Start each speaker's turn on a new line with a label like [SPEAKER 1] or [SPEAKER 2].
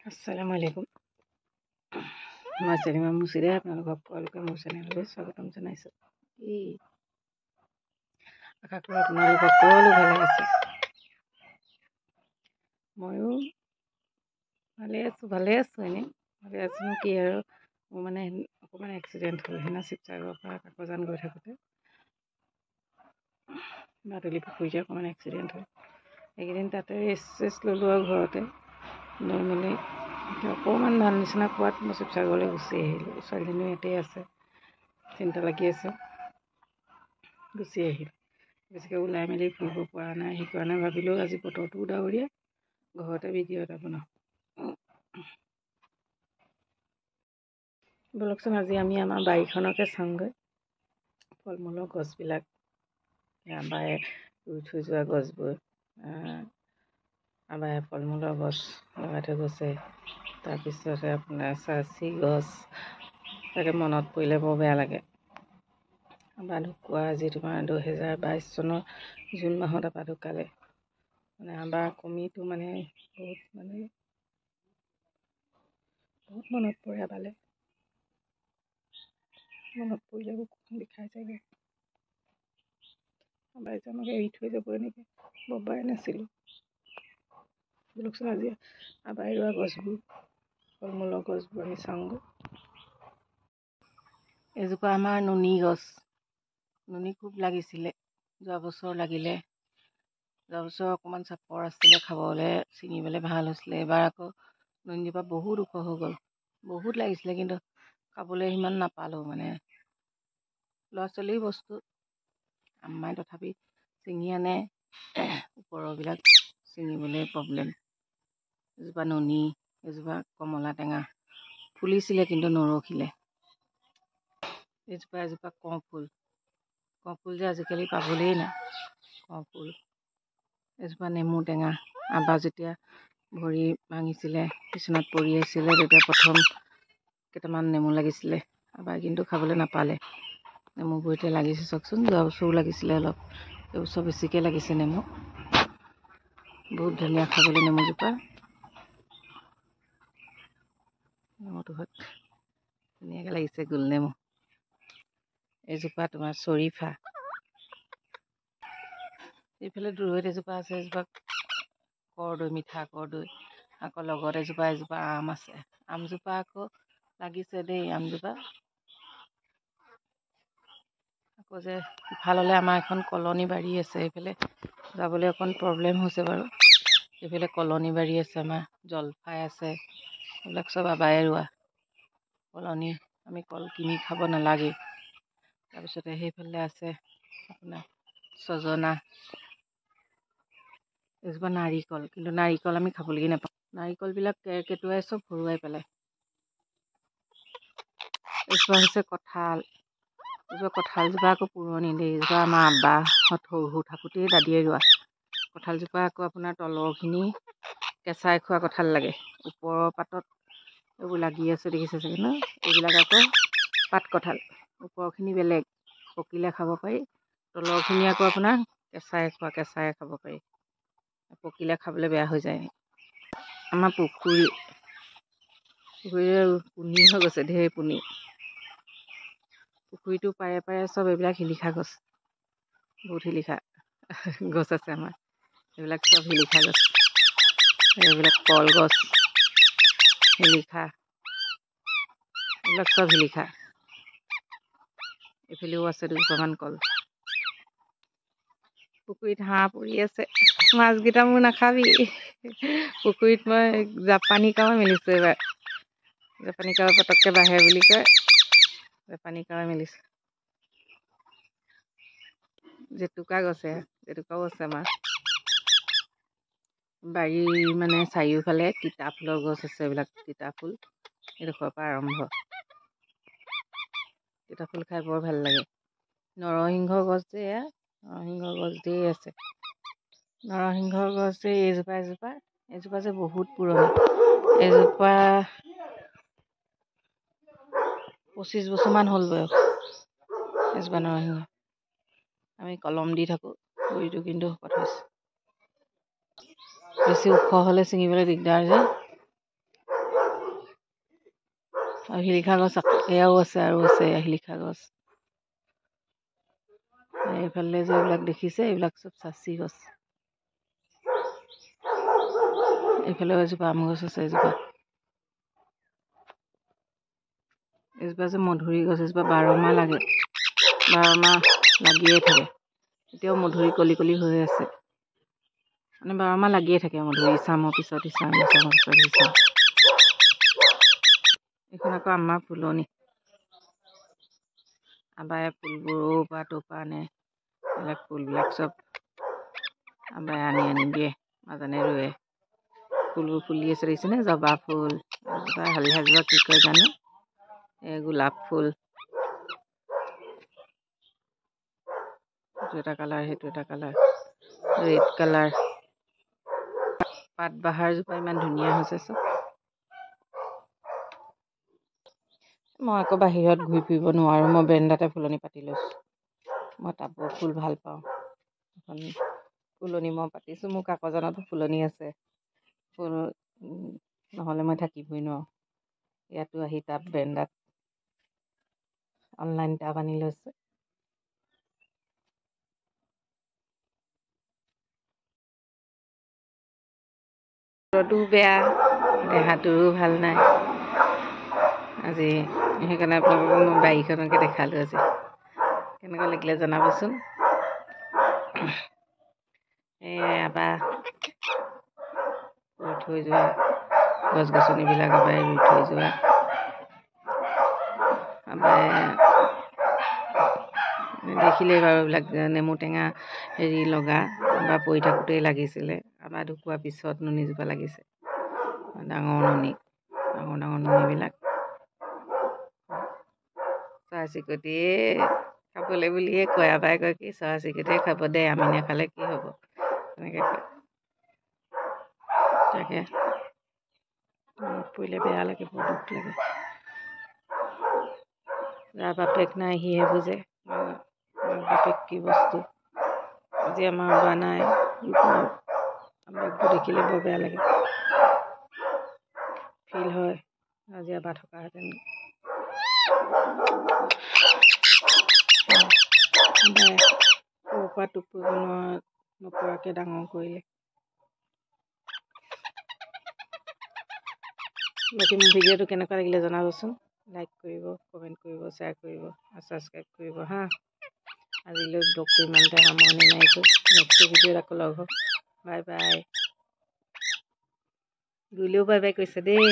[SPEAKER 1] আসসালামু আলাইকুম। মই চেলিমা মুচিৰে আপোনালোকক সকলোকে মোৰ চেনেললৈ স্বাগতম জনাইছোঁ। আশা কৰোঁ আপোনালোক সকলো ভালে আছে। ময়ো ভালে আছোঁ এনেই ভালে আছোঁ কি আৰু মোৰ মানে অকণমান এক্সিডেণ্ট হ'ল সেইদিনা শিৱসাগৰৰ পৰা কাকজান গৈ থাকোঁতে বাদুলি পুখুৰীতে অকণমান এক্সিডেণ্ট হ'ল। এইকেইদিন তাতে ৰেষ্ট ল'লোঁ আৰু ঘৰতে লৈ মেলি অকণমান ভাল নিচিনা পোৱাত মই শিৱসাগৰলৈ গুচি আহিলোঁ। ছোৱালীজনীও ইয়াতেই আছে, চিন্তা লাগি আছে, গুচি আহিলোঁ। বেছিকৈ ওলাই মেলি ফুৰিব পৰা নাই, সেইকাৰণে ভাবিলোঁ আজি বতৰটোও ডাৱৰীয়া, ঘৰতে ভিডিঅ' এটা বনাওঁ। ব'লকচোন আজি আমি আমাৰ বাৰীখনকে চাওঁগৈ। ফল মূলৰ গছবিলাক, আবায়ে ৰুই থৈ যোৱা গছবোৰ, আবায়ে ফল মূলৰ গছ লগাই থৈ গৈছে। তাৰপিছতে আপোনাৰ চাচি গছ, তাকে মনত পৰিলে বৰ বেয়া লাগে। আবাৰ ঢুকুৱা আজি তোমাৰ 2022 চনৰ জুন মাহত আবাৰ ঢুকালে। মানে আবাৰ কমিটো মানে বহুত মনত পৰে আবালৈ। মনত পৰিলে বুকুখন বিষাই যায়গৈ। আবাই যে আমাক এৰি থৈ যাব এনেকৈ ভবাই নাছিলোঁ। ব'লকচোন আজি আবাই ৰোৱা গছবোৰ, ফল মূলৰ গছবোৰ আমি চাওঁগৈ। এজোপা আমাৰ নুনী গছ, নুনী খুব লাগিছিলে, যোৱা বছৰ লাগিলে। যোৱা বছৰ অকণমান চাপৰ আছিলে, খাবলৈ ছিঙিবলৈ ভাল হৈছিলে। এবাৰ আকৌ নুনীজোপা বহুত ওখ হৈ গ'ল, বহুত লাগিছিলে কিন্তু খাবলৈ সিমান নাপালোঁ। মানে ল'ৰা ছোৱালীৰ বস্তু, আম্মাই তথাপি ছিঙি আনে, ওপৰৰবিলাক ছিঙিবলৈ প্ৰব্লেম। এজোপা নুনী, এজোপা কমলা টেঙা, ফুলিছিলে কিন্তু নৰখিলে। এজোপা কঁফুল যে আজিকালি পাবলেই নাই, কঁফুল। এজোপা নেমু টেঙা, আবাৰ যেতিয়া ভৰি ভাঙিছিলে, বিচনাত পৰি আছিলে, তেতিয়া প্ৰথম কেইটামান নেমু লাগিছিলে। আবাৰ কিন্তু খাবলৈ নাপালে। নেমুবোৰ এতিয়া লাগিছে চাওকচোন, যোৱা বছৰো লাগিছিলে অলপ, এইবছৰ বেছিকৈ লাগিছে নেমু। বহুত ধুনীয়া খাবলৈ নেমুজোপা। নেমুটো ধুনীয়াকৈ লাগিছে, গোল নেমু। এজোপা তোমাৰ চৰিফা, এইফালে দূৰৈত এজোপা আছে, এজোপা কৰ্দৈ, মিঠা কৰ্দৈ। আকৌ লগত এজোপা আম আছে। আমজোপা আকৌ লাগিছে দেই, আমজোপা। আকৌ যে ইফাললৈ আমাৰ এখন কলনী বাৰী আছে, এইফালে যাবলৈ অকণ প্ৰব্লেম হৈছে বাৰু। এইফালে কলনী বাৰী আছে আমাৰ, জলফাই আছে, এইবিলাক চব আবায়ে ৰোৱা কলনী। আমি কল কিনি খাব নালাগে। তাৰপিছতে সেইফালে আছে আপোনাৰ ছজনা, এজোপা নাৰিকল, কিন্তু নাৰিকল আমি খাবলৈকে নাপাওঁ। নাৰিকলবিলাক কেৰকেটুৱাই চব হৰুৱাই পেলায়। এজোপা হৈছে কঁঠাল, এজোপা কঁঠালজোপা আকৌ পুৰণি দেই, এজোপা আমাৰ আব্বাহঁত সৰু থাকোঁতেই দাদিয়ে ৰোৱা। কঁঠালজোপা আকৌ আপোনাৰ তলৰখিনি কেঁচাই খোৱা কঁঠাল লাগে, ওপৰৰ পাতত এইবোৰ লাগি আছে দেখিছে চাগে ন, এইবিলাক আকৌ পাত কঁঠাল। ওপৰখিনি বেলেগ, পকিলে খাব পাৰি, তলৰখিনি আকৌ আপোনাৰ কেঁচাই খাব পাৰি, পকিলে খাবলৈ বেয়া হৈ যায়। আমাৰ পুখুৰীৰে পুনি হৈ গৈছে, ঢেৰ পুনি। পুখুৰীটো পাৰে পাৰে চব এইবিলাক শিলিখা গছ, বহুত শিলিখা গছ আছে আমাৰ। এইবিলাক চব শিলিখা গছ, এইবিলাক কলগছ, শিলিখা, এইবিলাক চব শিলিখা। এইফালেও আছে দুজোপামান কল। পুখুৰীত হাঁহ পৰি আছে, মাছকেইটা মোৰ নাখাবি। পুখুৰীত মই জাপানী কাৱৈ মেলিছোঁ এইবাৰ। জাপানী কাৱৈ পটককৈ বাঢ়ে বুলি কয়, জাপানী কাৱৈ মেলিছোঁ। জেতুকা গছে, জেতুকাও আছে আমাৰ বাৰীৰ মানে চাৰিওফালে। তিতা ফুলৰ গছ আছে, এইবিলাক তিতা ফুল এইডোখৰৰ পৰা আৰম্ভ। তিতা ফুল খাই বৰ ভাল লাগে। নৰসিংহ গছ যে, এয়া নৰসিংহ গছ ধেৰ আছে। নৰসিংহ গছ যে এজোপা যে বহুত পুৰণি, এজোপা 25 বছৰমান হ'ল বয়স। এজোপা নৰসিংহ আমি কলম দি থাকোঁ, গুৰিটো কিন্তু শকত হৈছে। বেছি ওখ হ'লে ছিঙিবলৈ দিগদাৰ যে, শিলিখা গছ এয়াও আছে আৰু আছে শিলিখা গছ। এইফালে যে এইবিলাক দেখিছে এইবিলাক চব চাচি গছ। এইফালেও এজোপা আম গছ আছে এজোপা যে মধুৰি গছ এজোপা 12 মাহ লাগে, 12 মাহ লাগিয়ে থাকে। এতিয়াও মধুৰি কলি কলি হৈ আছে, মানে 12 মাহ লাগিয়ে থাকে মধুৰি, ইচামৰ পিছত ইচাম, ইচামৰ পিছত ইচাম। এইখন আকৌ আমাৰ ফুলনি, আবাই ফুলবোৰৰ পৰা টোপা আনে, এইবিলাক ফুলবিলাক চব আবাই আনি দিয়ে, মাজনে ৰুৱে। ফুলবোৰ ফুলি আছে দেখিছেনে, জবা ফুল, এজোপা হালধীয়াজোপা কি কয় জানো, গোলাপ ফুল, এইটো এটা কালাৰ, সেইটো এটা কালাৰ, ৰেড কালাৰ। পাতবাহাৰজোপা ইমান ধুনীয়া হৈছে চব। মই আকৌ বাহিৰত ঘূৰি ফুৰিব নোৱাৰোঁ, মই বেৰাণ্ডাতে ফুলনি পাতি লৈছোঁ। মই টাবৰ ফুল ভাল পাওঁ, এখন ফুলনি মই পাতিছোঁ। মোৰ কাকজানতো ফুলনি আছে, ফুল নহ'লে মই থাকিবই নোৱাৰোঁ। ইয়াতো আহি টাব বেৰাণ্ডাত অনলাইন টাব আনি লৈছে। বতৰটোও বেয়া, দেহাটোৰো ভাল নাই আজি, সেইকাৰণে আপোনালোকক মই বাৰীখনকে দেখালোঁ আজি। কেনেকুৱা লাগিলে জনাবচোন। আবাই ৰুই থৈ যোৱা গছ গছনিবিলাক, আবাই ৰুই থৈ যোৱা, আবাই দেখিলেই বাৰু এইবিলাক নেমু টেঙা লগা বা পৰি থাকোঁতেই লাগিছিলে। আবাই ঢুকোৱাৰ পিছত নুনিজোপা লাগিছে, ডাঙৰ নুনিবিলাক। চৰাই চিৰিকটিয়ে খাবলৈ বুলিয়ে কয়, আবাই কয় কি চৰাই চিৰিকটিয়ে খাব দে, আমি নাখালে কি হ'ব, এনেকৈ কয়। তাকে মনত পৰিলে বেয়া লাগে, বৰ দুখ লাগে। যাৰ বাপেক নাই সিহে বুজে মাক বাপেক কি বস্তু। আজি আমাৰ আবা নাই, আবাকটো দেখিলে বৰ বেয়া লাগে, ফিল হয়। আজি আবা থকাহেঁতেন আবাই সৰুৰ পৰা টোপ কৰিব নপৰাকৈ ডাঙৰ কৰিলে। বাকী মোৰ ভিডিঅ'টো কেনেকুৱা লাগিলে জনাবচোন। লাইক কৰিব, কমেণ্ট কৰিব, শ্বেয়াৰ কৰিব আৰু ছাবস্ক্ৰাইব কৰিব হা। আজিলৈ ব্লগটো ইমানতে সামৰণি মাৰিছোঁ। নেক্সট ভিডিঅ'ত আকৌ লগ হ'ম। Bye bye. গুলিও বাই বাই কৈছে দেই।